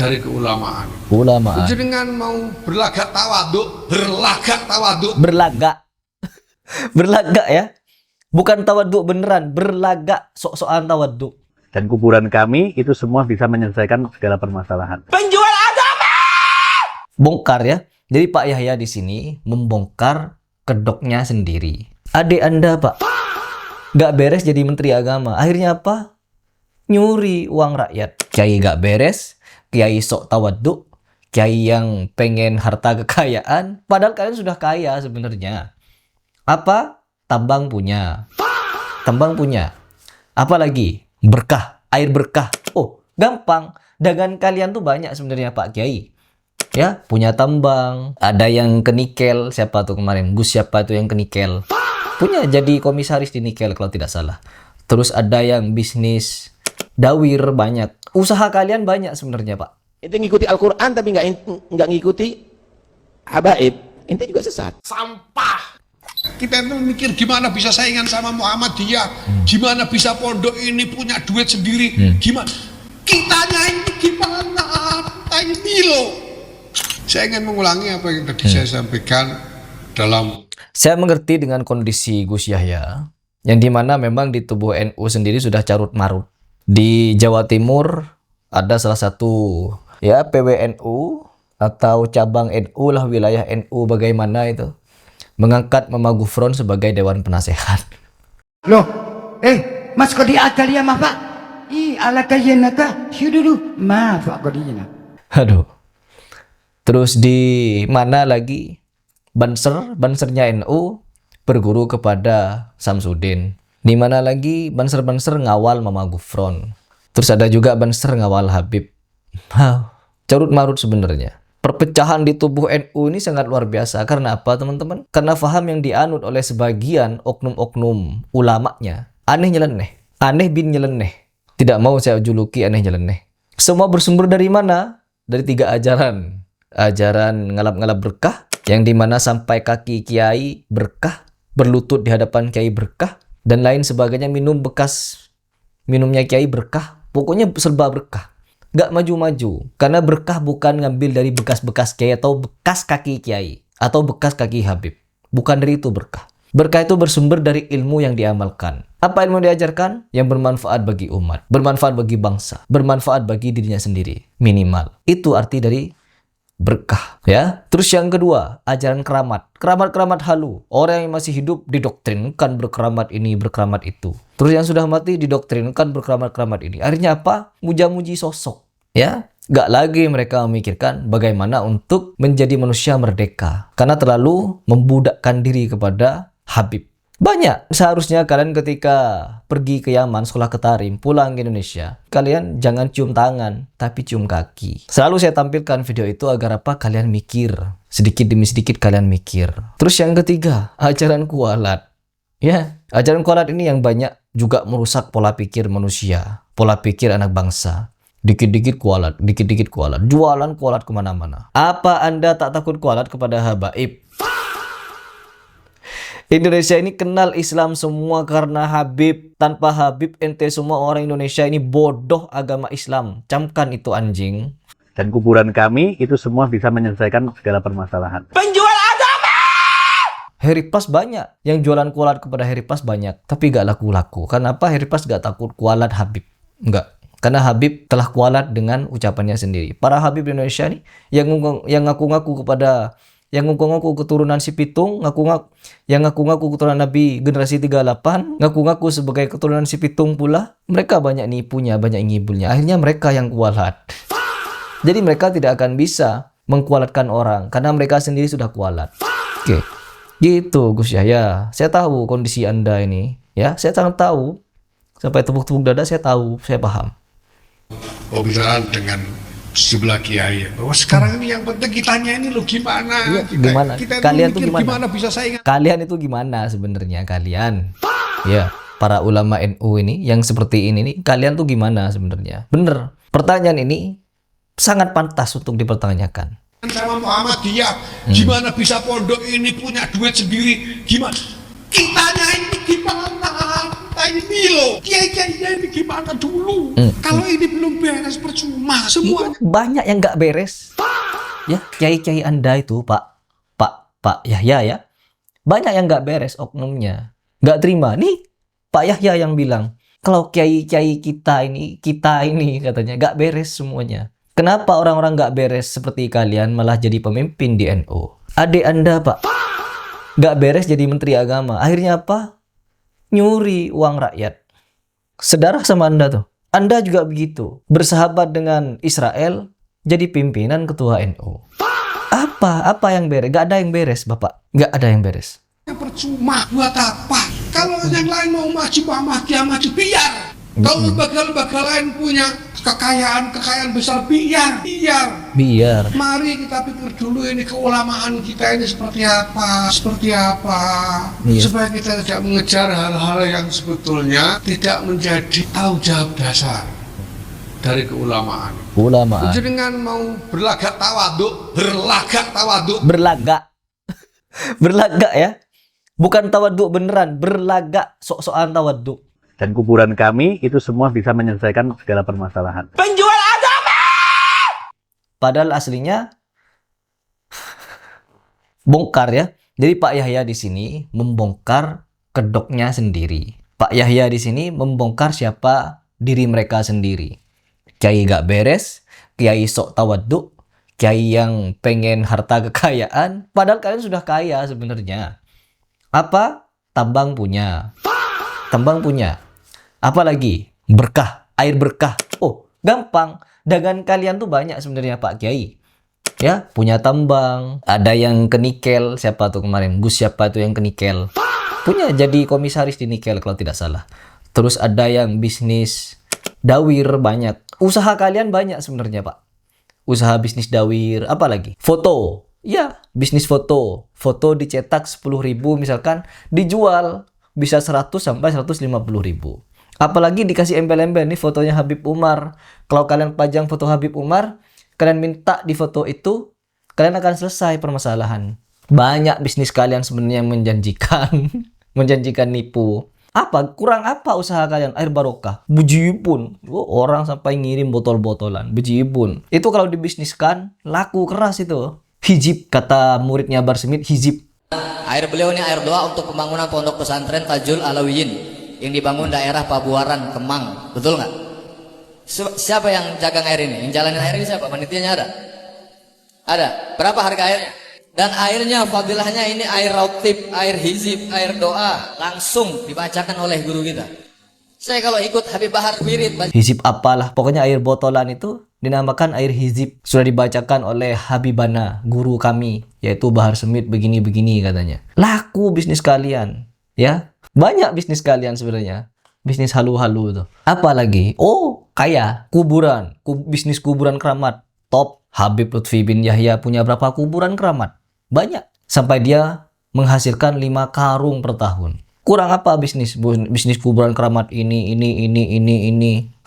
dari keulamaan. Ulamaan. Jenengan mau berlagak tawaduk, Berlagak. Berlagak ya. Bukan tawaduk beneran, berlagak sok-sokan tawaduk. Dan kuburan kami itu semua bisa menyelesaikan segala permasalahan. Penjual agama! Bongkar ya. Jadi Pak Yahya di sini membongkar kedoknya sendiri. Adik Anda Pak, gak beres jadi Menteri Agama. Akhirnya apa? Nyuri uang rakyat. Kiai gak beres, kiai sok tawaduk, kiai yang pengen harta kekayaan. Padahal kalian sudah kaya sebenarnya. Apa? Tambang punya. Tambang punya. Apa lagi? Berkah. Air berkah. Oh, gampang. Dagangan kalian tuh banyak sebenarnya Pak Kiai. Ya, punya tambang. Ada yang ke nikel. Siapa tuh kemarin? Gus siapa tuh yang ke nikel? Punya jadi komisaris di nikel kalau tidak salah. Terus ada yang bisnis dawir banyak. Usaha kalian banyak sebenarnya Pak. Ente ngikuti Al-Quran tapi nggak ngikuti habaib. Ente juga sesat. sampah. Kita itu mikir gimana bisa saingan sama Muhammadiyah, gimana bisa pondok ini punya duit sendiri, gimana kitanya ini gimana, kita ini loh. Saya ingin mengulangi apa yang tadi saya sampaikan dalam. Saya mengerti dengan kondisi Gus Yahya, yang dimana memang di tubuh NU sendiri sudah carut marut. Di Jawa Timur ada salah satu ya PWNU atau cabang NU lah, wilayah NU bagaimana itu, mengangkat Mama Gufron sebagai Dewan Penasehat. Loh, mas kau diatal ya mah pak? Ala kayenata, dulu maaf kau diina. Aduh. Terus di mana lagi? Bansernya NU berguru kepada Samsudin. Di mana lagi banser ngawal Mama Gufron. Terus ada juga banser ngawal Habib. Carut marut sebenarnya. Perpecahan di tubuh NU ini sangat luar biasa. Karena apa teman-teman? Karena faham yang dianut oleh sebagian oknum-oknum ulamanya aneh nyeleneh. Aneh bin nyeleneh. Tidak mau saya juluki aneh nyeleneh. Semua bersumber dari mana? Dari 3 ajaran. Ajaran ngalap-ngalap berkah, yang dimana sampai kaki kiai berkah, berlutut di hadapan kiai berkah, dan lain sebagainya, minumnya kiai berkah. Pokoknya serba berkah. Gak maju-maju. Karena berkah bukan ngambil dari bekas-bekas kiai atau bekas kaki kiai atau bekas kaki Habib. Bukan dari itu berkah. Berkah itu bersumber dari ilmu yang diamalkan. Apa ilmu yang diajarkan? Yang bermanfaat bagi umat, bermanfaat bagi bangsa, bermanfaat bagi dirinya sendiri. Minimal. Itu arti dari berkah, ya. Terus yang kedua, ajaran keramat. Keramat-keramat halu. Orang yang masih hidup didoktrinkan berkeramat ini, berkeramat itu. Terus yang sudah mati didoktrinkan berkeramat-keramat ini. Akhirnya apa? Muja-muji sosok, ya. Gak lagi mereka memikirkan bagaimana untuk menjadi manusia merdeka. Karena terlalu membudakkan diri kepada Habib. Banyak. Seharusnya kalian ketika pergi ke Yaman, sekolah ke Tarim, pulang ke Indonesia, kalian jangan cium tangan, tapi cium kaki. Selalu saya tampilkan video itu agar apa? Kalian mikir. Sedikit demi sedikit kalian mikir. Terus yang ketiga, ajaran kualat. Ya, ajaran kualat ini yang banyak juga merusak pola pikir manusia, pola pikir anak bangsa. Dikit-dikit kualat, dikit-dikit kualat. Jualan kualat kemana-mana. Apa Anda tak takut kualat kepada habaib? Indonesia ini kenal Islam semua karena Habib. Tanpa Habib ente semua orang Indonesia ini bodoh agama Islam. Camkan itu anjing. Dan kuburan kami itu semua bisa menyelesaikan segala permasalahan. Penjual agama! Heri Pas banyak. Yang jualan kualat kepada Heri Pas banyak. Tapi gak laku-laku. Kenapa Heri Pas gak takut kualat Habib? Enggak. Karena Habib telah kualat dengan ucapannya sendiri. Para Habib di Indonesia nih yang ngaku-ngaku kepada, yang ngaku-ngaku keturunan si Pitung, yang ngaku-ngaku keturunan Nabi generasi 38, ngaku-ngaku sebagai keturunan si Pitung pula, mereka banyak nipunya, banyak ngibulnya. Akhirnya mereka yang kualat. Jadi mereka tidak akan bisa mengkualatkan orang karena mereka sendiri sudah kualat. Oke. Gitu Gus Yahya. Saya tahu kondisi Anda ini, ya. Saya sangat tahu. Sampai tepuk-tepuk dada saya tahu, saya paham. Pembicaraan dengan sebelah kiai bahwa sekarang ini yang penting kitanya ini lo gimana, Iya, gimana? Kita Kalian mikir tuh gimana bisa saingan. Kalian itu gimana sebenarnya kalian? Ya, para ulama NU ini yang seperti ini nih, kalian tuh gimana sebenarnya? Bener. Pertanyaan ini sangat pantas untuk dipertanyakan. Sama Muhammadiyah, gimana bisa pondok ini punya duit sendiri, gimana kitanya ini gimana, kita ini loh. Kiai-kiainya ini gimana dulu? Kalau ini belum beres percuma semua. Iya, banyak yang nggak beres. Ya, kiai-kiai Anda itu, Pak Yahya ya. Banyak yang nggak beres oknumnya. Nggak terima. Nih, Pak Yahya yang bilang, kalau kiai-kiai kita ini katanya nggak beres semuanya. Kenapa orang-orang nggak beres seperti kalian malah jadi pemimpin di NU? Adik Anda, Pak, nggak beres jadi menteri agama. Akhirnya apa? Nyuri uang rakyat. Sedarah sama Anda tuh. Anda juga begitu. Bersahabat dengan Israel, jadi pimpinan ketua NU. Apa yang beres? Gak ada yang beres, Bapak. Gak ada yang beres. Percuma, buat apa? Kalau yang lain mau maju, maju biar. Kalau lembaga-lembaga lain punya kekayaan besar, biar. Mari kita pikir dulu ini keulamaan kita ini seperti apa. Iya. Supaya kita tidak mengejar hal-hal yang sebetulnya tidak menjadi tanggung jawab dasar dari keulamaan. Jenengan mau berlagak tawaduk. Berlagak ya. Bukan tawaduk beneran, berlagak sok-sokan tawaduk. Dan kuburan kami itu semua bisa menyelesaikan segala permasalahan. Penjual agama! Padahal aslinya bongkar ya. Jadi Pak Yahya di sini membongkar kedoknya sendiri. Pak Yahya di sini membongkar siapa diri mereka sendiri. Kiai gak beres, kiai sok tawaduk, kiai yang pengen harta kekayaan, padahal kalian sudah kaya sebenarnya. Apa? Tambang punya. Apa lagi? Berkah, air berkah. Oh, gampang. Dagangan kalian tuh banyak sebenarnya Pak Kiai. Ya, punya tambang, ada yang ke nikel, siapa tuh kemarin? Gus siapa tuh yang ke nikel? Punya jadi komisaris di nikel kalau tidak salah. Terus ada yang bisnis dawir banyak. Usaha kalian banyak sebenarnya, Pak. Usaha bisnis dawir, apa lagi? Foto. Ya, bisnis foto. Foto dicetak 10.000 misalkan, dijual bisa 100 sampai 150.000. Apalagi dikasih embel-embel nih fotonya Habib Umar. Kalau kalian pajang foto Habib Umar, kalian minta di foto itu, kalian akan selesai permasalahan. Banyak bisnis kalian sebenarnya yang menjanjikan, menjanjikan nipu. Apa? Kurang apa usaha kalian? Air barokah. Bejibun. Orang sampai ngirim botol-botolan. Bejibun. Itu kalau dibisniskan, laku keras itu. Hizib, kata muridnya Bar Smith, hizib. Air beliau ini air doa untuk pembangunan pondok pesantren Tajul Alawiyin yang dibangun daerah Pabuaran, Kemang. Betul nggak? Siapa yang jagang air ini? Yang jalanin air ini siapa? Panitianya ada? Ada. Berapa harga airnya? Dan airnya, fadilahnya ini air rautib, air hizib, air doa. Langsung dibacakan oleh guru kita. Saya kalau ikut Habib Bahar Wirid. Hizib apalah. Pokoknya air botolan itu dinamakan air hizib. Sudah dibacakan oleh Habibana, guru kami. Yaitu Bahar Smith begini-begini katanya. Laku bisnis kalian. Ya. Banyak bisnis kalian sebenarnya. Bisnis halu-halu itu. Apalagi? Oh, kaya. Kuburan. Bisnis kuburan keramat. Top. Habib Lutfi bin Yahya punya berapa kuburan keramat? Banyak. Sampai dia menghasilkan 5 karung per tahun. Kurang apa bisnis kuburan keramat ini.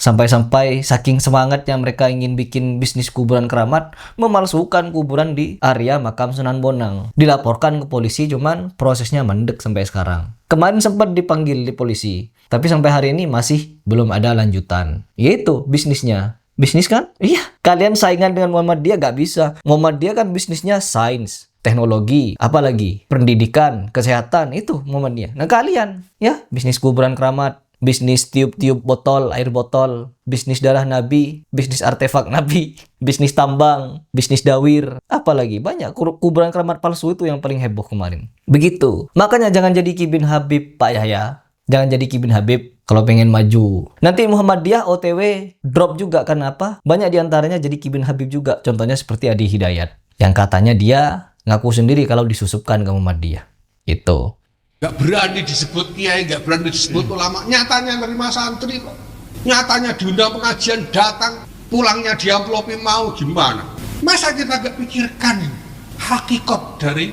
Sampai-sampai saking semangatnya mereka ingin bikin bisnis kuburan keramat, memalsukan kuburan di area makam Sunan Bonang. Dilaporkan ke polisi, cuman prosesnya mendek sampai sekarang. Kemarin sempat dipanggil di polisi, tapi sampai hari ini masih belum ada lanjutan. Yaitu bisnisnya. Bisnis kan? Iya. Kalian saingan dengan Muhammadiyah gak bisa. Muhammadiyah kan bisnisnya sains, teknologi, apalagi pendidikan, kesehatan, itu Muhammadiyah. Nah kalian, ya, bisnis kuburan keramat, bisnis tiup-tiup botol, air botol, bisnis darah Nabi, bisnis artefak Nabi, bisnis tambang, bisnis dawir, apalagi banyak. Kuburan keramat palsu itu yang paling heboh kemarin. Begitu. Makanya jangan jadi Ki bin Habib, Pak Yahya. Jangan jadi Ki bin Habib kalau pengen maju. Nanti Muhammadiyah OTW drop juga. Kenapa? Banyak diantaranya jadi Ki bin Habib juga. Contohnya seperti Adi Hidayat, yang katanya dia ngaku sendiri kalau disusupkan ke Muhammadiyah. Itu. Gak berani disebut kiai, gak berani disebut ulama. Nyatanya nerima santri kok. Nyatanya diundang pengajian, datang, pulangnya diamplopi, mau gimana? Masa kita gak pikirkan ini? Hakikat dari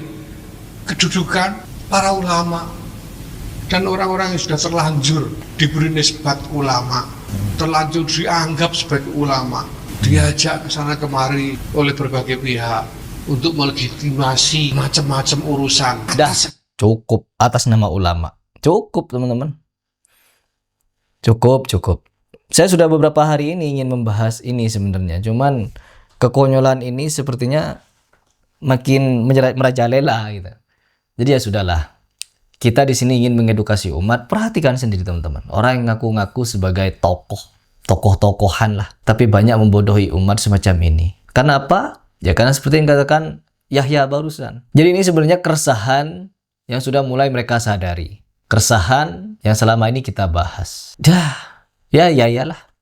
kedudukan para ulama dan orang-orang yang sudah terlanjur diberi nisbat ulama, terlanjur dianggap sebagai ulama, diajak ke sana kemari oleh berbagai pihak untuk melegitimasi macam-macam urusan. Dah cukup atas nama ulama. Cukup teman-teman. Cukup, cukup. Saya sudah beberapa hari ini ingin membahas ini sebenarnya. Cuman kekonyolan ini sepertinya makin merajalela gitu. Jadi ya sudahlah. Kita di sini ingin mengedukasi umat. Perhatikan sendiri teman-teman. Orang yang ngaku-ngaku sebagai tokoh-tokohan lah, tapi banyak membodohi umat semacam ini. Karena apa? Ya karena seperti yang katakan Yahya barusan. Jadi ini sebenarnya keresahan yang sudah mulai mereka sadari. Keresahan yang selama ini kita bahas. Ya iyalah.